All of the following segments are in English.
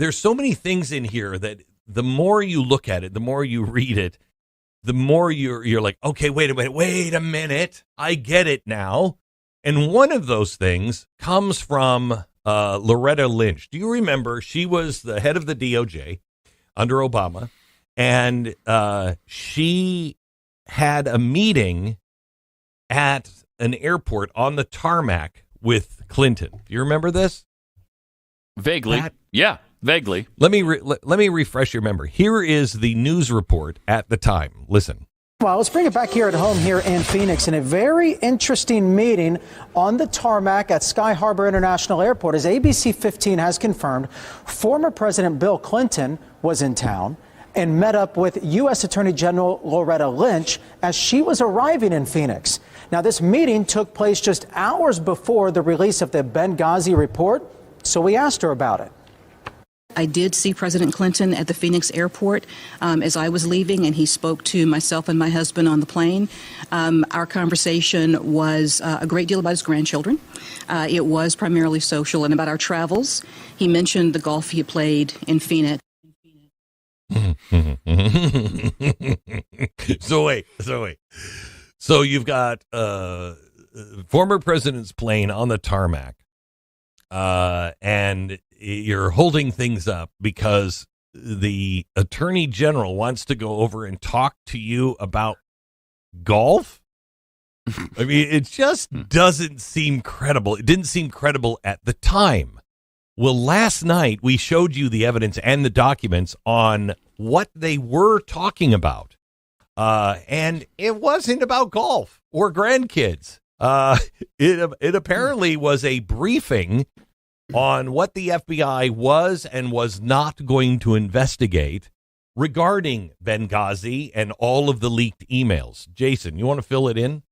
there's so many things in here that the more you look at it, the more you read it, the more you're like, okay, wait a minute. I get it now. And one of those things comes from Loretta Lynch. Do you remember? She was the head of the DOJ under Obama, and she had a meeting at an airport on the tarmac with Clinton. Do you remember this? Vaguely. Yeah, vaguely. Let me refresh your memory. Here is the news report at the time. Listen. Well, let's bring it back here at home here in Phoenix in a very interesting meeting on the tarmac at Sky Harbor International Airport. As ABC 15 has confirmed, former President Bill Clinton was in town and met up with U.S. Attorney General Loretta Lynch as she was arriving in Phoenix. Now, this meeting took place just hours before the release of the Benghazi report, so we asked her about it. I did see President Clinton at the Phoenix airport as I was leaving, and he spoke to myself and my husband on the plane. Our conversation was a great deal about his grandchildren. It was primarily social and about our travels. He mentioned the golf he had played in Phoenix. So wait. So you've got former president's plane on the tarmac, and you're holding things up because the attorney general wants to go over and talk to you about golf. I mean, it just doesn't seem credible. It didn't seem credible at the time. Well, last night we showed you the evidence and the documents on what they were talking about. And it wasn't about golf or grandkids. It apparently was a briefing on what the FBI was and was not going to investigate regarding Benghazi and all of the leaked emails. Jason, you want to fill it in?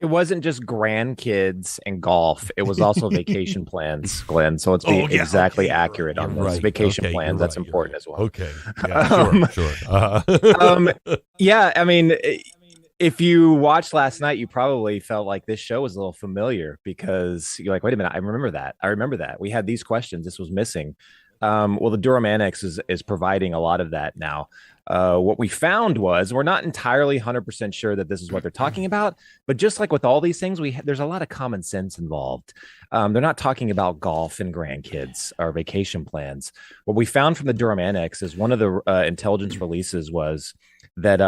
It wasn't just grandkids and golf. It was also vacation plans, Glenn. So it's exactly accurate on those vacation plans. That's important as well. Okay. Yeah, sure. Yeah, I mean, if you watched last night, you probably felt like this show was a little familiar because you're like, wait a minute, I remember that. We had these questions. This was missing. Well, the Durham Annex is providing a lot of that now. What we found was we're not entirely 100% sure that this is what they're talking about, but just like with all these things, there's a lot of common sense involved. They're not talking about golf and grandkids or vacation plans. What we found from the Durham Annex is one of the intelligence releases was that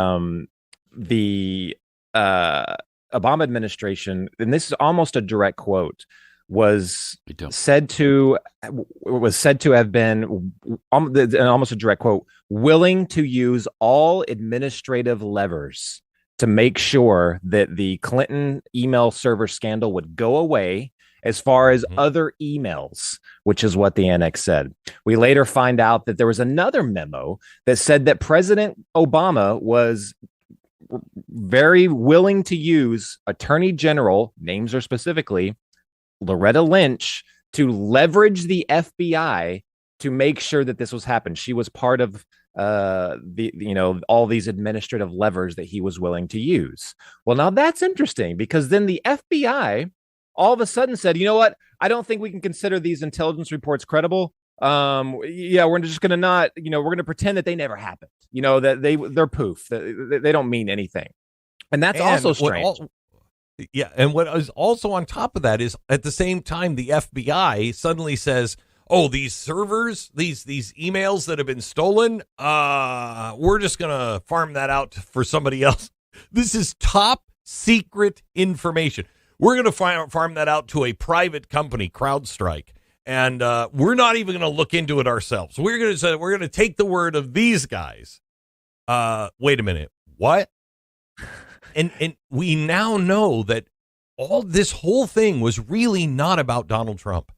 the Obama administration, and this is almost a direct quote, was said to have been almost a direct quote, willing to use all administrative levers to make sure that the Clinton email server scandal would go away as far as other emails, which is what the annex said. We later find out that there was another memo that said that President Obama was very willing to use Attorney General, names are specifically, Loretta Lynch, to leverage the FBI to make sure that this was happened. She was part of all these administrative levers that he was willing to use. Well, now that's interesting because then the FBI all of a sudden said, you know what? I don't think we can consider these intelligence reports credible. We're just going to not, we're going to pretend that they never happened, that they're poof, that they don't mean anything. And that's also strange. And what is also on top of that is at the same time, the FBI suddenly says, oh, these servers, these emails that have been stolen, we're just going to farm that out for somebody else. This is top secret information. We're going to farm that out to a private company, CrowdStrike. And we're not even going to look into it ourselves. We're going to take the word of these guys. Wait a minute. What? And we now know that this whole thing was really not about Donald Trump.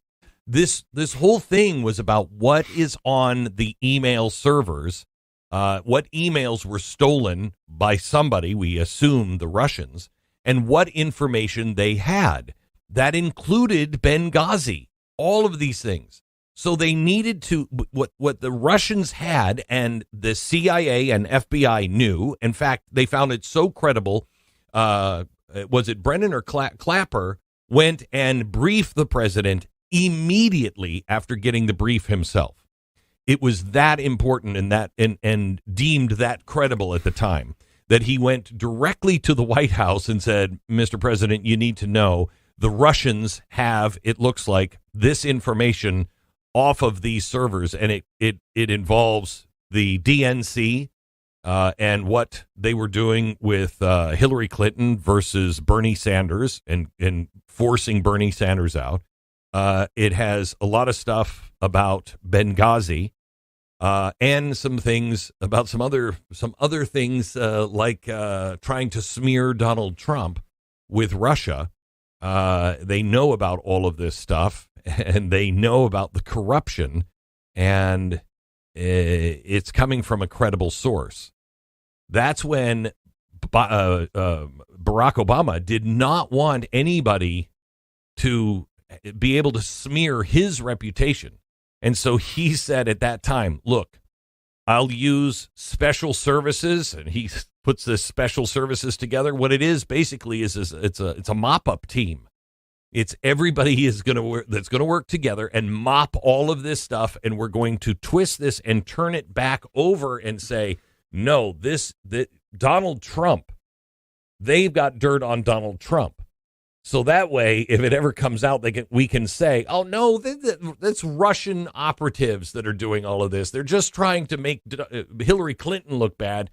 This whole thing was about what is on the email servers, what emails were stolen by somebody, we assume the Russians, and what information they had. That included Benghazi, all of these things. So they needed to, what the Russians had and the CIA and FBI knew. In fact, they found it so credible. Was it Brennan or Clapper went and briefed the president immediately after getting the brief himself. it was that important and deemed that credible at the time that he went directly to the White House and said, Mr. President, you need to know the Russians have, it looks like, this information off of these servers, and it involves the DNC and what they were doing with Hillary Clinton versus Bernie Sanders and forcing Bernie Sanders out. It has a lot of stuff about Benghazi and some things about some other things like trying to smear Donald Trump with Russia. They know about all of this stuff, and they know about the corruption, and it's coming from a credible source. That's when Barack Obama did not want anybody to be able to smear his reputation. And so he said at that time, look, I'll use special services, and he puts this special services together. What it is basically is it's a mop-up team. It's everybody that's going to work together and mop all of this stuff, and we're going to twist this and turn it back over and say, no, Donald Trump, they've got dirt on Donald Trump. So that way, if it ever comes out, we can say, oh, no, that's Russian operatives that are doing all of this. They're just trying to make Hillary Clinton look bad,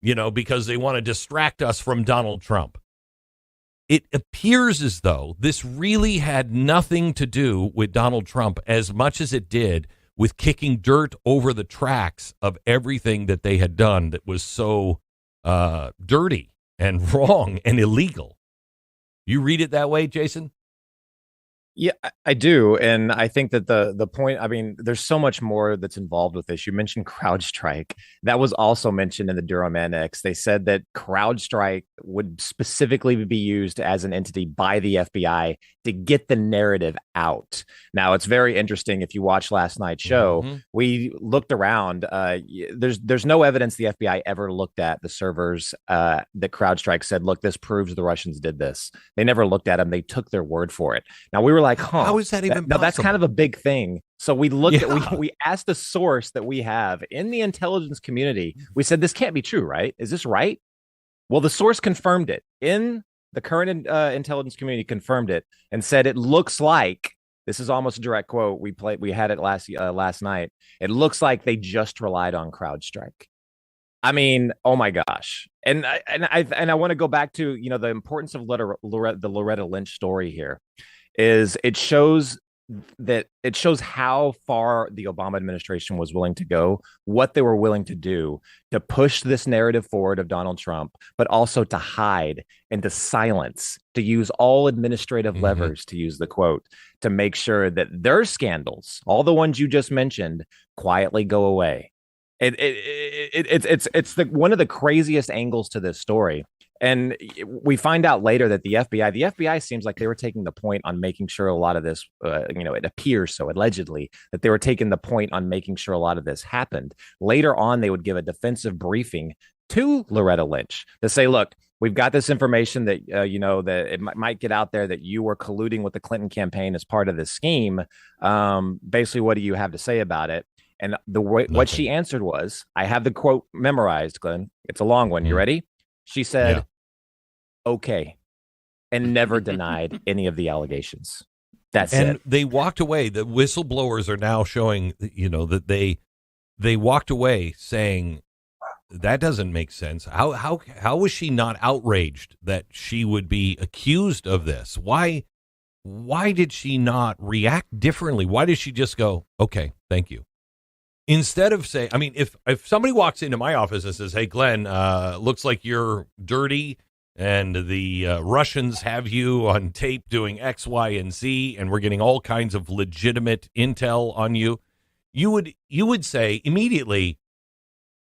because they want to distract us from Donald Trump. It appears as though this really had nothing to do with Donald Trump as much as it did with kicking dirt over the tracks of everything that they had done that was so dirty and wrong and illegal. You read it that way, Jason? Yeah, I do. And I think that the point, there's so much more that's involved with this. You mentioned CrowdStrike. That was also mentioned in the Durham Annex. They said that CrowdStrike would specifically be used as an entity by the FBI to get the narrative out. Now, it's very interesting. If you watch last night's show, we looked around. There's no evidence the FBI ever looked at the servers that CrowdStrike said, look, this proves the Russians did this. They never looked at them. They took their word for it. Now, we were like, how is that even possible? Now, that's kind of a big thing. So we looked at, we asked a source that we have in the intelligence community. We said, this can't be true, right? Is this right? Well, the source confirmed it. In the current intelligence community confirmed it and said it looks like, this is almost a direct quote. We had it last night. It looks like they just relied on CrowdStrike. I mean, oh my gosh. And I want to go back to, the importance of the Loretta Lynch story here is it shows how far the Obama administration was willing to go, what they were willing to do to push this narrative forward of Donald Trump, but also to hide and to silence, to use all administrative levers, to use the quote, to make sure that their scandals, all the ones you just mentioned, quietly go away. It's one of the craziest angles to this story. And we find out later that the FBI seems like they were taking the point on making sure a lot of this, it appears so allegedly that they were taking the point on making sure a lot of this happened. Later on, they would give a defensive briefing to Loretta Lynch to say, look, we've got this information that, that it might get out there that you were colluding with the Clinton campaign as part of this scheme. Basically, what do you have to say about it? And what she answered was, I have the quote memorized, Glenn. It's a long one. You ready? She said, okay, and never denied any of the allegations. That's it. And they walked away. The whistleblowers are now showing, that they walked away saying, that doesn't make sense. How was she not outraged that she would be accused of this? Why did she not react differently? Why did she just go, okay, thank you? Instead of saying, if somebody walks into my office and says, hey, Glenn, looks like you're dirty and the Russians have you on tape doing X, Y, and Z, and we're getting all kinds of legitimate intel on you, you would say immediately,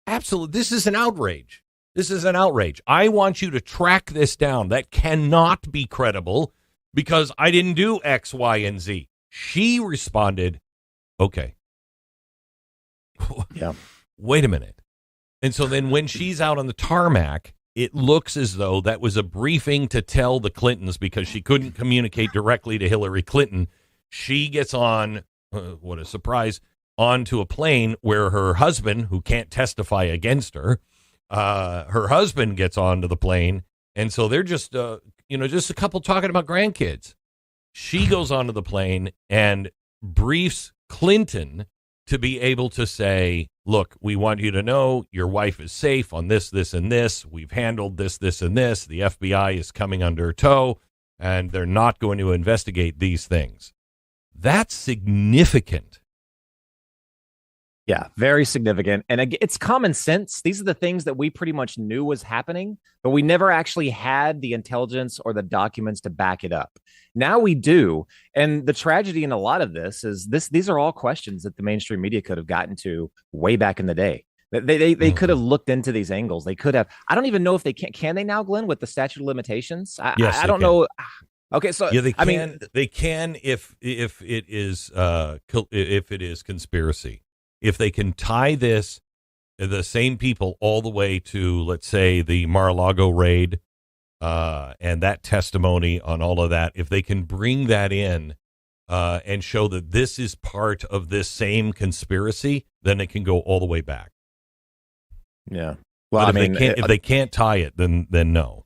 absolutely, this is an outrage. This is an outrage. I want you to track this down. That cannot be credible because I didn't do X, Y, and Z. She responded, okay. Yeah. Wait a minute. And so then when she's out on the tarmac, it looks as though that was a briefing to tell the Clintons because she couldn't communicate directly to Hillary Clinton. She gets on, what a surprise, onto a plane where her husband, who can't testify against her, her husband gets onto the plane. And so they're just, just a couple talking about grandkids. She goes onto the plane and briefs Clinton to be able to say, look, we want you to know your wife is safe on this, this, and this. We've handled this, this, and this. The FBI is coming under tow, and they're not going to investigate these things. That's significant. Yeah, very significant. And it's common sense. These are the things that we pretty much knew was happening, but we never actually had the intelligence or the documents to back it up. Now we do. And the tragedy in a lot of this is these are all questions that the mainstream media could have gotten to way back in the day. They could have looked into these angles. They could have. I don't even know if they can they now, Glenn, with the statute of limitations? Yes, I don't know. Okay, so yeah, they can if it is conspiracy. If they can tie the same people all the way to, let's say, the Mar-a-Lago raid and that testimony on all of that, if they can bring that in and show that this is part of this same conspiracy, then it can go all the way back. Yeah. Well, but if they can't tie it, then no.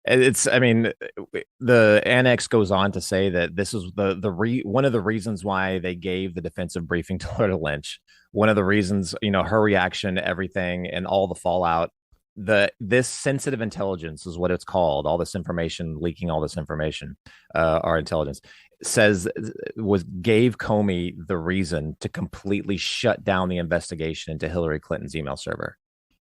The annex goes on to say that this is one of the reasons why they gave the defensive briefing to Loretta Lynch. One of the reasons, her reaction to everything and all the fallout, this sensitive intelligence is what it's called. All this information, leaking all this information, our intelligence gave Comey the reason to completely shut down the investigation into Hillary Clinton's email server.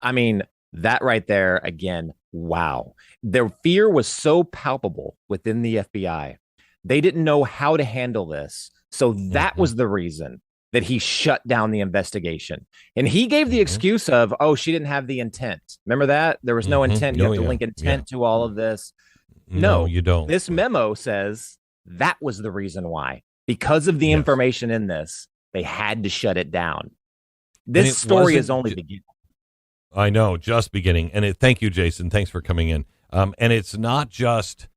I mean, that right there, again, wow. Their fear was so palpable within the FBI. They didn't know how to handle this. So that was the reason that he shut down the investigation. And he gave the excuse of, she didn't have the intent. Remember that? There was no intent. You have to link intent to all of this. No, you don't. This memo says that was the reason why. Because of the information in this, they had to shut it down. This story is only beginning. I know, just beginning. And thank you, Jason. Thanks for coming in. And it's not just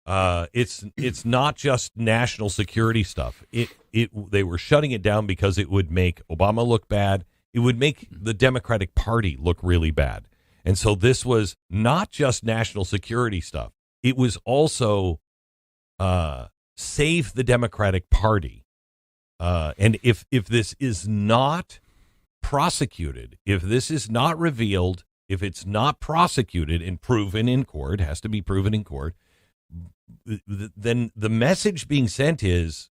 it's not just national security stuff. They were shutting it down because it would make Obama look bad. It would make the Democratic Party look really bad. And so this was not just national security stuff. It was also save the Democratic Party. And if this is not prosecuted, if this is not revealed, if it's not prosecuted and proven in court, has to be proven in court, then the message being sent is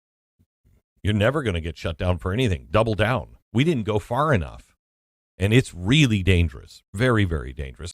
you're never going to get shut down for anything. Double down. We didn't go far enough. And it's really dangerous. Very, very dangerous.